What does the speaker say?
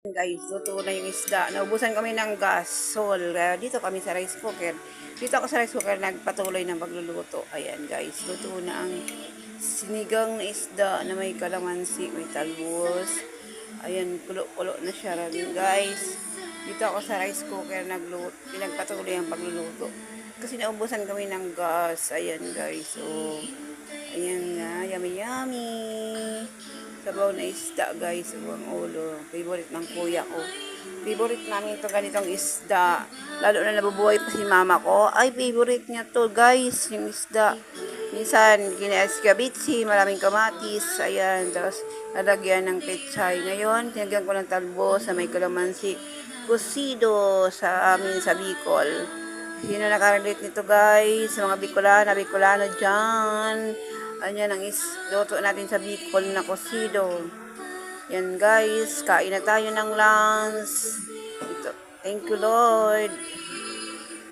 Guys, luto na yung isda. Naubusan kami ng gasol. Kaya dito kami sa rice cooker. Dito ako sa rice cooker nagpatuloy ng pagluluto. Ayan guys, luto na ang sinigang na isda na may kalamansi, may talbos. Ayan, kulo-kulo na siya rin guys. Dito ako sa rice cooker pinagpatuloy ang pagluluto. Kasi naubusan kami ng gas. Ayan guys, so ayan nga, yummy yummy. Sabaw na isda guys, ang ulo. Favorite ng kuya ko. Favorite namin ito ganitong isda. Lalo na nabubuhay pa si mama ko. Ay, favorite niya to guys, yung isda. Minsan, kinaeskabitsi, maraming kamatis. Ayan, tapos lalagyan ng pechay. Ngayon, tinagyan ko ng talbos sa may kalamansi. Kusido sa amin sa Bicol. Sino nakarelate nito guys? Sa mga Bicolano dyan. Ayan ang luto natin sa Bicol na kosido. Yan guys, kain na tayo ng lunch. Thank you Lord.